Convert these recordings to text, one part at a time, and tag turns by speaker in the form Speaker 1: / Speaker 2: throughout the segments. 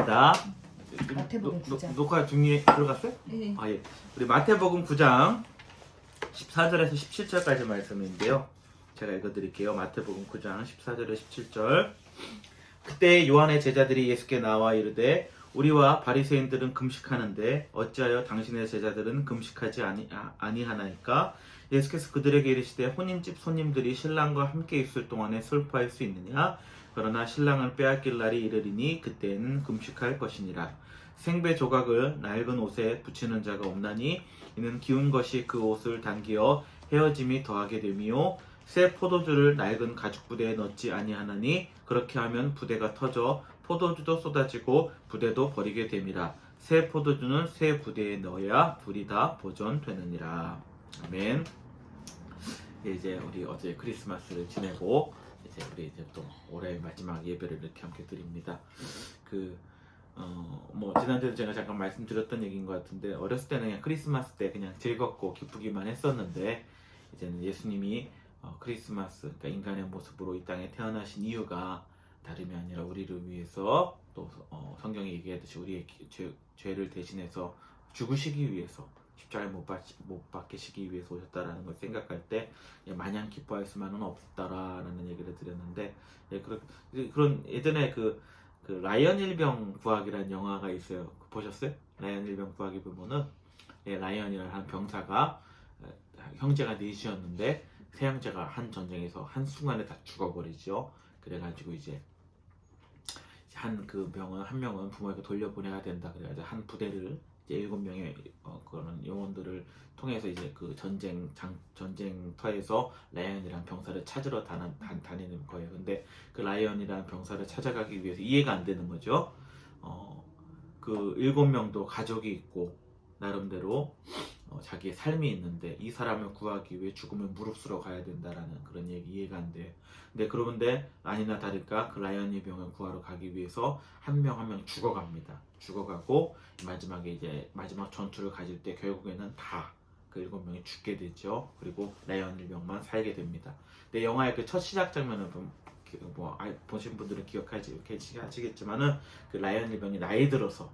Speaker 1: 하겠습니다.
Speaker 2: 마태복음 9장.
Speaker 1: 녹화 중에 들어갔어요?
Speaker 2: 네.
Speaker 1: 아, 예. 우리 마태복음 9장 14절에서 17절까지 말씀인데요. 제가 읽어드릴게요. 마태복음 9장 14절에서 17절. 그때 요한의 제자들이 예수께 나와 이르되 우리와 바리새인들은 금식하는데 어찌하여 당신의 제자들은 금식하지 아니하나이까? 예수께서 그들에게 이르시되 혼인집 손님들이 신랑과 함께 있을 동안에 슬퍼할 수 있느냐? 그러나 신랑을 빼앗길 날이 이르리니 그때는 금식할 것이니라. 생배 조각을 낡은 옷에 붙이는 자가 없나니 이는 기운 것이 그 옷을 당기어 헤어짐이 더하게 됨이요 새 포도주를 낡은 가죽 부대에 넣지 아니하나니 그렇게 하면 부대가 터져 포도주도 쏟아지고 부대도 버리게 됨이라. 새 포도주는 새 부대에 넣어야 불이 다 보존되느니라. 아멘. 이제 우리 어제 크리스마스를 지내고 이제 우리 이제 또 올해 마지막 예배를 이렇게 함께 드립니다. 뭐 지난주에 제가 잠깐 말씀드렸던 얘기인 것 같은데 어렸을 때는 그냥 크리스마스 때 그냥 즐겁고 기쁘기만 했었는데 이제는 예수님이 크리스마스, 그러니까 인간의 모습으로 이 땅에 태어나신 이유가 다름이 아니라 우리를 위해서 또 성경이 얘기하듯이 우리의 죄를 대신해서 죽으시기 위해서 십자가에 못 박히시기 위해서 오셨다라는 걸 생각할 때 마냥 기뻐할 수만은 없다라는 얘기를 드렸는데 그런 예전에 그 라이언 일병 구하기라는 영화가 있어요. 보셨어요? 라이언 일병 구하기 보면은 라이언이라는 한 병사가 형제가 넷이었는데 세 형제가 한 전쟁에서 한 순간에 다 죽어버리죠. 그래가지고 이제 한 명은 부모에게 돌려보내야 된다. 그래가지고 한 부대를 이제 7명의 그런 영혼들을 통해서 이제 그 전쟁터에서 라이언이라는 병사를 찾으러 다니는 거예요. 근데 그 라이언이라는 병사를 찾아가기 위해서 이해가 안 되는 거죠. 그 7명도 가족이 있고 나름대로 자기의 삶이 있는데 이 사람을 구하기 위해 죽으면 무릅쓰러 가야 된다라는 그런 얘기 이해가 안 돼요. 그런데 아니나 다를까 그 라이언의 병을 구하러 가기 위해서 한 명 한 명 죽어갑니다. 죽어가고 마지막에 이제 마지막 전투를 가질 때 결국에는 다 그 7명이 죽게 되죠. 그리고 라이언 일병만 살게 됩니다. 근데 영화의 그 첫 시작 장면을 보신 분들은 기억하시겠지만은 그 라이언 일병이 나이 들어서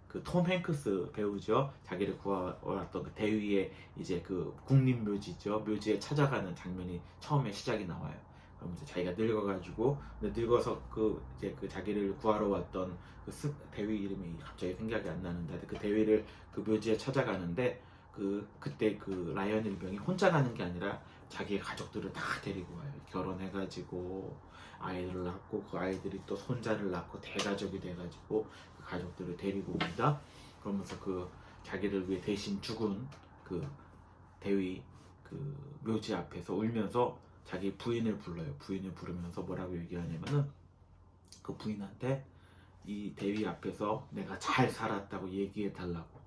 Speaker 1: 그 톰 행크스 배우죠. 자기를 구하왔던 그 대위의 이제 그 국립묘지죠. 묘지에 찾아가는 장면이 처음에 시작이 나와요. 그러면서 자기가 늙어서 그 자기를 구하러 왔던 그 대위 이름이 갑자기 생각이 안 나는데 그 대위를 그 묘지에 찾아가는데 그때 그 라이언 일병이 혼자 가는 게 아니라 자기의 가족들을 다 데리고 와요. 결혼해가지고 아이를 낳고 그 아이들이 또 손자를 낳고 대가족이 돼가지고 그 가족들을 데리고 옵니다. 그러면서 그 자기를 위해 대신 죽은 그 대위 그 묘지 앞에서 울면서 자기 부인을 불러요. 부인을 부르면서 뭐라고 얘기하냐면은 그 부인한테 이 대위 앞에서 내가 잘 살았다고 얘기해 달라고,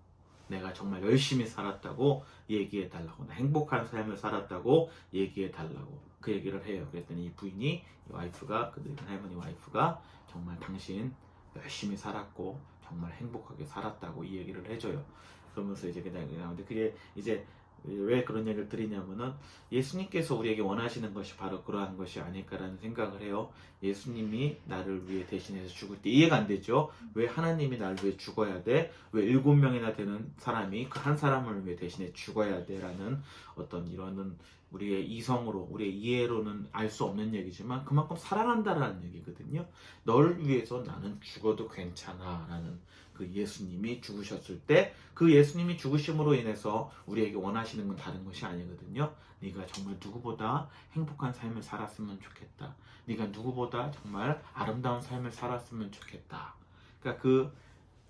Speaker 1: 내가 정말 열심히 살았다고 얘기해 달라고, 나 행복한 삶을 살았다고 얘기해 달라고 그 얘기를 해요. 그랬더니 이 부인이 그 늙은 할머니 와이프가 정말 당신 열심히 살았고 정말 행복하게 살았다고 이 얘기를 해줘요. 그러면서 이제 근데 그게 이제 왜 그런 얘기를 드리냐면은 예수님께서 우리에게 원하시는 것이 바로 그러한 것이 아닐까라는 생각을 해요. 예수님이 나를 위해 대신해서 죽을 때 이해가 안 되죠. 왜 하나님이 나를 위해 죽어야 돼? 왜 7명이나 되는 사람이 그 한 사람을 위해 대신해 죽어야 돼? 라는 어떤 이런 우리의 이성으로, 우리의 이해로는 알 수 없는 얘기지만 그만큼 사랑한다라는 얘기거든요. 너를 위해서 나는 죽어도 괜찮아 라는 그 예수님이 죽으셨을 때 그 예수님이 죽으심으로 인해서 우리에게 원하시는 건 다른 것이 아니거든요. 네가 정말 누구보다 행복한 삶을 살았으면 좋겠다. 네가 누구보다 정말 아름다운 삶을 살았으면 좋겠다. 그러니까 그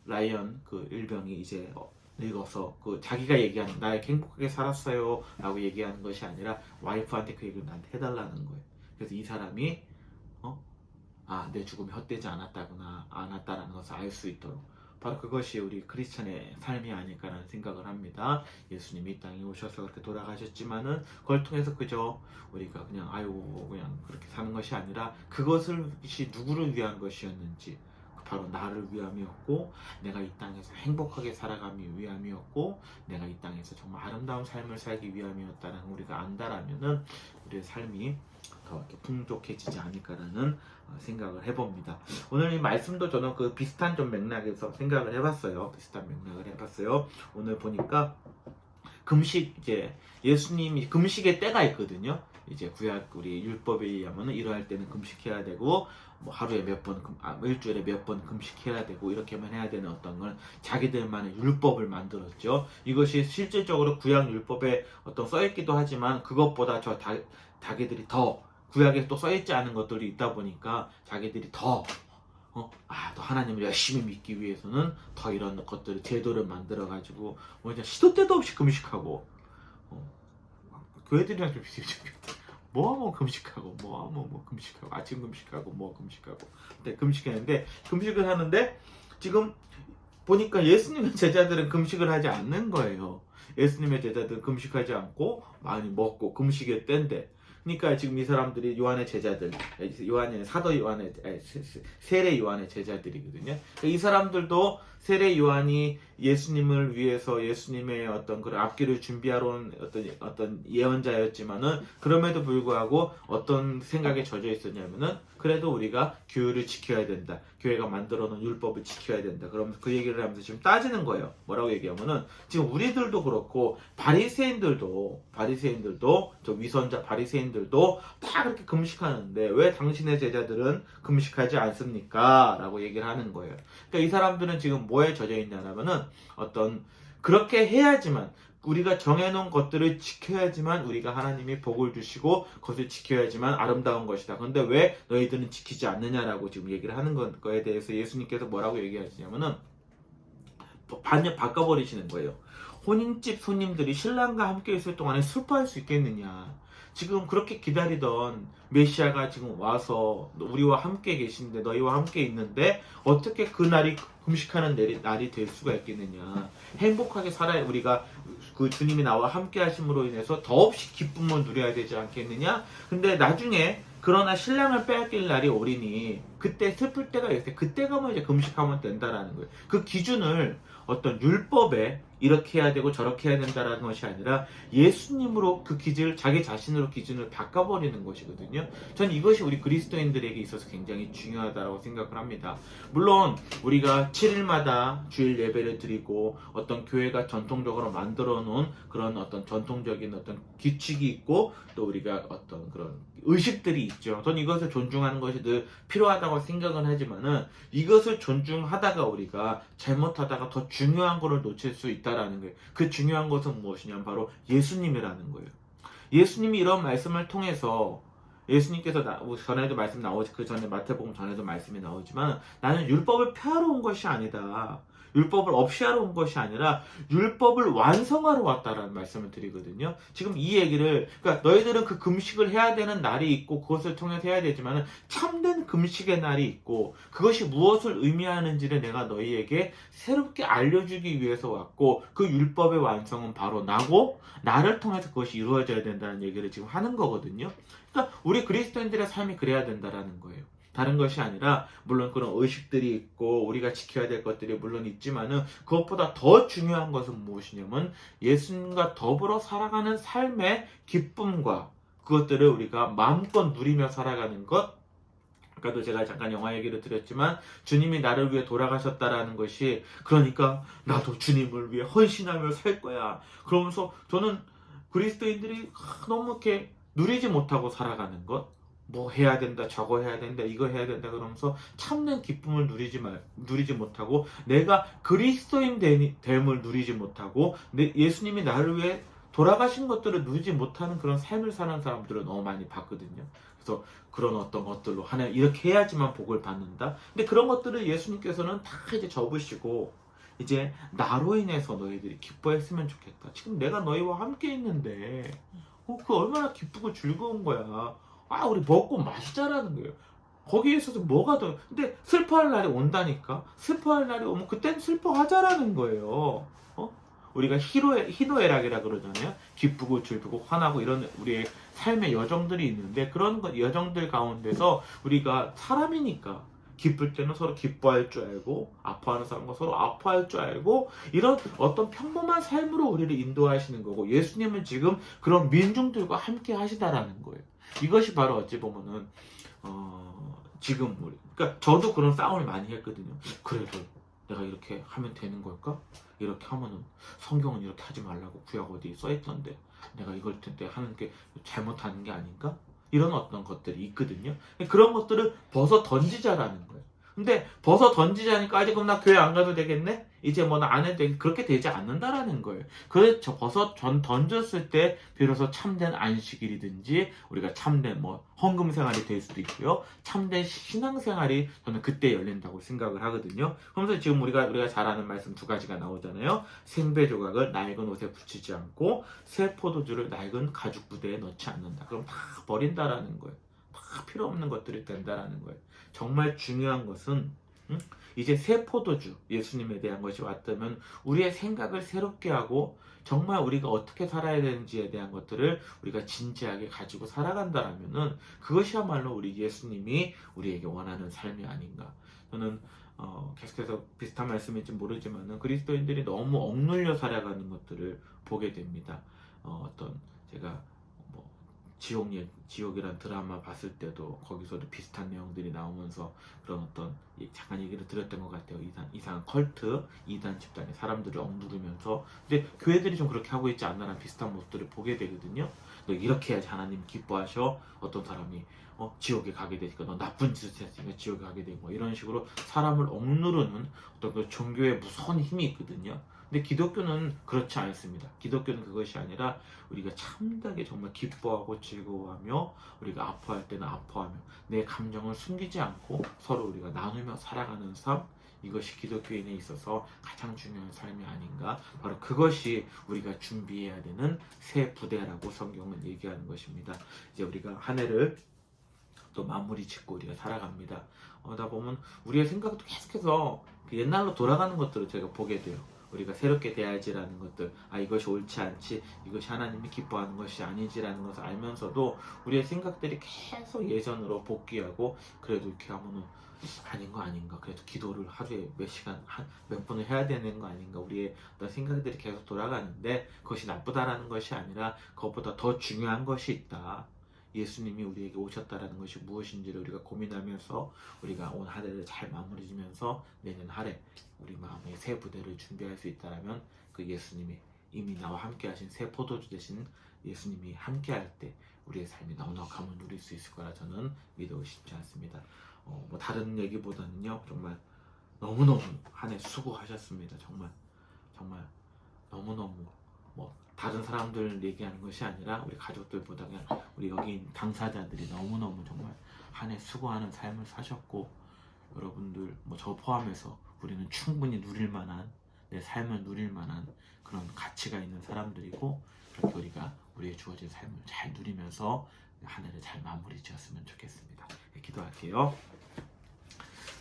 Speaker 1: 라이언 그 일병이 이제 늙어서 그 자기가 얘기하는 나 행복하게 살았어요 라고 얘기하는 것이 아니라 와이프한테 그 얘기를 나한테 해달라는 거예요. 그래서 이 사람이 내 죽음이 헛되지 않았다라는 것을 알 수 있도록 바로 그것이 우리 크리스천의 삶이 아닐까라는 생각을 합니다. 예수님이 이 땅에 오셔서 그렇게 돌아가셨지만은 그걸 통해서 그저 우리가 그냥 그냥 그렇게 사는 것이 아니라 그것이 누구를 위한 것이었는지 바로 나를 위함이었고 내가 이 땅에서 행복하게 살아가기 위함이었고 내가 이 땅에서 정말 아름다운 삶을 살기 위함이었다는 우리가 안다라면은 우리의 삶이 더 이렇게 풍족해지지 않을까라는 생각을 해봅니다. 오늘 이 말씀도 저는 그 비슷한 좀 맥락에서 생각을 해봤어요. 비슷한 맥락을 해봤어요. 오늘 보니까 금식, 이제 예수님이 금식의 때가 있거든요. 이제 구약 우리 율법에 의하면 이러할 때는 금식해야 되고, 뭐 하루에 몇 번, 일주일에 몇 번 금식해야 되고, 이렇게만 해야 되는 어떤 걸 자기들만의 율법을 만들었죠. 이것이 실질적으로 구약 율법에 어떤 써있기도 하지만 그것보다 자기들이 더 구약에 또 써있지 않은 것들이 있다 보니까 자기들이 더 또 하나님을 열심히 믿기 위해서는 더 이런 것들을 제도를 만들어 가지고 뭐냐 시도 때도 없이 금식하고 교회들이랑 좀 비슷해요. 뭐하면 금식하고 뭐하면 금식하고 아침 금식하고 금식하고 근데 금식했는데 금식을 하는데 지금 보니까 예수님의 제자들은 금식을 하지 않는 거예요. 예수님의 제자들은 금식하지 않고 많이 먹고 금식의 때인데, 그러니까 지금 이 사람들이 요한의 제자들, 사도 요한의 세례 요한의 제자들이거든요. 이 사람들도 세례 요한이 예수님을 위해서 예수님의 어떤 그런 앞길을 준비하러 온 어떤 예언자였지만은 그럼에도 불구하고 어떤 생각에 젖어 있었냐면은 그래도 우리가 교회를 지켜야 된다. 교회가 만들어 놓은 율법을 지켜야 된다. 그러면서 그 얘기를 하면서 지금 따지는 거예요. 뭐라고 얘기하면은 지금 우리들도 그렇고 바리새인들도 저 위선자 바리새인들도 다 그렇게 금식하는데 왜 당신의 제자들은 금식하지 않습니까? 라고 얘기를 하는 거예요. 그러니까 이 사람들은 지금 뭐에 젖어 있냐면은 어떤 그렇게 해야지만 우리가 정해놓은 것들을 지켜야지만 우리가 하나님이 복을 주시고 그것을 지켜야지만 아름다운 것이다. 그런데 왜 너희들은 지키지 않느냐라고 지금 얘기를 하는 거에 대해서 예수님께서 뭐라고 얘기하시냐면은 반면 바꿔버리시는 거예요. 혼인집 손님들이 신랑과 함께 있을 동안에 슬퍼할 수 있겠느냐. 지금 그렇게 기다리던 메시아가 지금 와서 우리와 함께 계신데 너희와 함께 있는데 어떻게 그 날이 금식하는 날이 될 수가 있겠느냐. 행복하게 살아야 우리가 그 주님이 나와 함께 하심으로 인해서 더없이 기쁨을 누려야 되지 않겠느냐. 근데 나중에 그러나 신랑을 빼앗길 날이 오리니 그때 슬플 때가 있어요. 그때가 뭐 이제 금식하면 된다라는 거예요. 그 기준을 어떤 율법에 이렇게 해야 되고 저렇게 해야 된다라는 것이 아니라 예수님으로 그 기준을 자기 자신으로 기준을 바꿔버리는 것이거든요. 전 이것이 우리 그리스도인들에게 있어서 굉장히 중요하다고 생각을 합니다. 물론 우리가 7일마다 주일 예배를 드리고 어떤 교회가 전통적으로 만들어 놓은 그런 어떤 전통적인 어떤 규칙이 있고 또 우리가 어떤 그런 의식들이 있죠. 전 이것을 존중하는 것이 늘 필요하다고 생각은 하지만은 이것을 존중하다가 우리가 잘못하다가 더 중요한 것을 놓칠 수 있다라는 거예요. 그 중요한 것은 무엇이냐면 바로 예수님이라는 거예요. 예수님이 이런 말씀을 통해서 예수님께서 전에도 말씀 나오지 그 전에 마태복음 전에도 말씀이 나오지만 나는 율법을 폐하러 온 것이 아니다. 율법을 없이 하러 온 것이 아니라 율법을 완성하러 왔다라는 말씀을 드리거든요. 지금 이 얘기를 그러니까 너희들은 그 금식을 해야 되는 날이 있고 그것을 통해서 해야 되지만 참된 금식의 날이 있고 그것이 무엇을 의미하는지를 내가 너희에게 새롭게 알려주기 위해서 왔고 그 율법의 완성은 바로 나고 나를 통해서 그것이 이루어져야 된다는 얘기를 지금 하는 거거든요. 그러니까 우리 그리스도인들의 삶이 그래야 된다라는 거예요. 다른 것이 아니라 물론 그런 의식들이 있고 우리가 지켜야 될 것들이 물론 있지만은 그것보다 더 중요한 것은 무엇이냐면 예수님과 더불어 살아가는 삶의 기쁨과 그것들을 우리가 마음껏 누리며 살아가는 것. 아까도 제가 잠깐 영화 얘기를 드렸지만 주님이 나를 위해 돌아가셨다라는 것이 그러니까 나도 주님을 위해 헌신하며 살 거야. 그러면서 저는 그리스도인들이 너무 이렇게 누리지 못하고 살아가는 것. 뭐 해야 된다, 저거 해야 된다, 이거 해야 된다 그러면서 참는 기쁨을 누리지 못하고 내가 그리스도인 됨을 누리지 못하고 예수님이 나를 위해 돌아가신 것들을 누리지 못하는 그런 삶을 사는 사람들을 너무 많이 봤거든요. 그래서 그런 어떤 것들로 하나님 이렇게 해야지만 복을 받는다. 근데 그런 것들을 예수님께서는 다 이제 접으시고 이제 나로 인해서 너희들이 기뻐했으면 좋겠다. 지금 내가 너희와 함께 있는데 그 얼마나 기쁘고 즐거운 거야. 우리 먹고 마시자라는 거예요. 거기에 있어서 뭐가 더 근데 슬퍼할 날이 온다니까. 슬퍼할 날이 오면 그땐 슬퍼하자라는 거예요. 우리가 희노애락이라 그러잖아요. 기쁘고 즐기고 화나고 이런 우리의 삶의 여정들이 있는데 그런 여정들 가운데서 우리가 사람이니까 기쁠 때는 서로 기뻐할 줄 알고 아파하는 사람과 서로 아파할 줄 알고 이런 어떤 평범한 삶으로 우리를 인도하시는 거고 예수님은 지금 그런 민중들과 함께 하시다라는 거예요. 이것이 바로 어찌 보면은 지금 우리 그러니까 저도 그런 싸움을 많이 했거든요. 그래도 내가 이렇게 하면 되는 걸까? 이렇게 하면은 성경은 이렇게 하지 말라고 구약 어디에 써있던데 내가 이걸 텐데 하는 게 잘못하는 게 아닌가? 이런 어떤 것들이 있거든요. 그런 것들을 벗어 던지자라는 거예요. 근데 벗어 던지자니까 아직 그럼 나 교회 안 가도 되겠네? 이제 뭐 나 안 해도 되겠네? 그렇게 되지 않는다라는 거예요. 그래서 벗어 던졌을 때 비로소 참된 안식일이든지 우리가 참된 뭐 헌금 생활이 될 수도 있고요. 참된 신앙생활이 저는 그때 열린다고 생각을 하거든요. 그러면서 지금 우리가 잘 아는 말씀 두 가지가 나오잖아요. 생배 조각을 낡은 옷에 붙이지 않고 새 포도주를 낡은 가죽 부대에 넣지 않는다. 그럼 다 버린다라는 거예요. 다 필요 없는 것들이 된다라는 거예요. 정말 중요한 것은 이제 새 포도주 예수님에 대한 것이 왔다면 우리의 생각을 새롭게 하고 정말 우리가 어떻게 살아야 되는지에 대한 것들을 우리가 진지하게 가지고 살아간다라면은 그것이야말로 우리 예수님이 우리에게 원하는 삶이 아닌가. 저는 계속해서 비슷한 말씀일지 모르지만은 그리스도인들이 너무 억눌려 살아가는 것들을 보게 됩니다. 어떤 제가 뭐 지옥이란 드라마 봤을 때도 거기서도 비슷한 내용들이 나오면서 그런 어떤 잠깐 얘기를 드렸던 것 같아요. 이상한 컬트, 이단 집단이 사람들을 억누르면서 근데 교회들이 좀 그렇게 하고 있지 않나라는 비슷한 모습들을 보게 되거든요. 너 이렇게 해야지 하나님 기뻐하셔. 어떤 사람이 지옥에 가게 되니까 너 나쁜 짓을 했으니까 지옥에 가게 되고 뭐 이런 식으로 사람을 억누르는 어떤 그 종교의 무서운 힘이 있거든요. 근데 기독교는 그렇지 않습니다. 기독교는 그것이 아니라 우리가 참되게 정말 기뻐하고 즐거워하며 우리가 아파할 때는 아파하며 내 감정을 숨기지 않고 서로 우리가 나누며 살아가는 삶, 이것이 기독교인에 있어서 가장 중요한 삶이 아닌가. 바로 그것이 우리가 준비해야 되는 새 부대라고 성경은 얘기하는 것입니다. 이제 우리가 한 해를 또 마무리 짓고 우리가 살아갑니다. 다 보면 우리의 생각도 계속해서 그 옛날로 돌아가는 것들을 제가 보게 돼요. 우리가 새롭게 돼야지라는 것들, 이것이 옳지 않지, 이것이 하나님이 기뻐하는 것이 아니지라는 것을 알면서도 우리의 생각들이 계속 예전으로 복귀하고 그래도 이렇게 하면은 아닌 거 아닌가, 그래도 기도를 하루에 몇 시간, 몇 분을 해야 되는 거 아닌가, 우리의 어떤 생각들이 계속 돌아가는데 그것이 나쁘다라는 것이 아니라 그것보다 더 중요한 것이 있다. 예수님이 우리에게 오셨다라는 것이 무엇인지를 우리가 고민하면서 우리가 오늘 한 해를 잘 마무리 지면서 내년 한 해 우리 마음의 새 부대를 준비할 수 있다면 그 예수님이 이미 나와 함께 하신 새 포도주 대신 예수님이 함께 할 때 우리의 삶이 넉넉함을 누릴 수 있을 거라 저는 믿어 싶지 않습니다. 뭐 다른 얘기보다는요, 정말 너무너무 한 해 수고하셨습니다. 정말 너무너무 뭐 다른 사람들 얘기하는 것이 아니라 우리 가족들보다 그냥 우리 여기 당사자들이 너무너무 정말 한 해 수고하는 삶을 사셨고, 여러분들 뭐 저 포함해서 우리는 충분히 누릴 만한, 내 삶을 누릴 만한 그런 가치가 있는 사람들이고, 그렇게 우리가 우리의 주어진 삶을 잘 누리면서 한 해를 잘 마무리 지었으면 좋겠습니다. 기도할게요.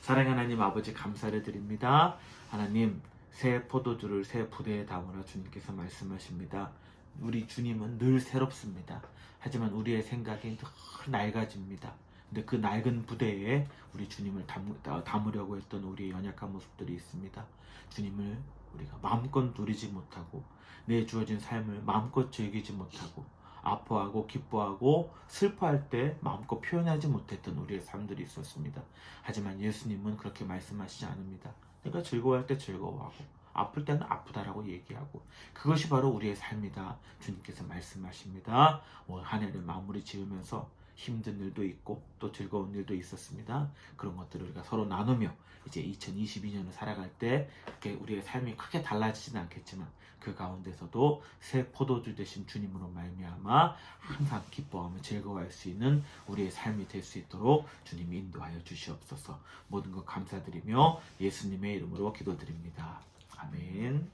Speaker 1: 사랑하는 하나님 아버지, 감사를 드립니다. 하나님, 새 포도주를 새 부대에 담으라 주님께서 말씀하십니다. 우리 주님은 늘 새롭습니다. 하지만 우리의 생각이 늘 낡아집니다. 근데 그 낡은 부대에 우리 주님을 담으려고 했던 우리의 연약한 모습들이 있습니다. 주님을 우리가 마음껏 누리지 못하고 내 주어진 삶을 마음껏 즐기지 못하고 아파하고 기뻐하고 슬퍼할 때 마음껏 표현하지 못했던 우리의 삶들이 있었습니다. 하지만 예수님은 그렇게 말씀하시지 않습니다. 내가 즐거워할 때 즐거워하고 아플 때는 아프다라고 얘기하고 그것이 바로 우리의 삶이다. 주님께서 말씀하십니다. 올 한 해를 마무리 지으면서 힘든 일도 있고 또 즐거운 일도 있었습니다. 그런 것들을 우리가 서로 나누며 이제 2022년을 살아갈 때 우리의 삶이 크게 달라지지는 않겠지만 그 가운데서도 새 포도주 되신 주님으로 말미암아 항상 기뻐하며 즐거워할 수 있는 우리의 삶이 될 수 있도록 주님이 인도하여 주시옵소서. 모든 것 감사드리며 예수님의 이름으로 기도드립니다. 아멘.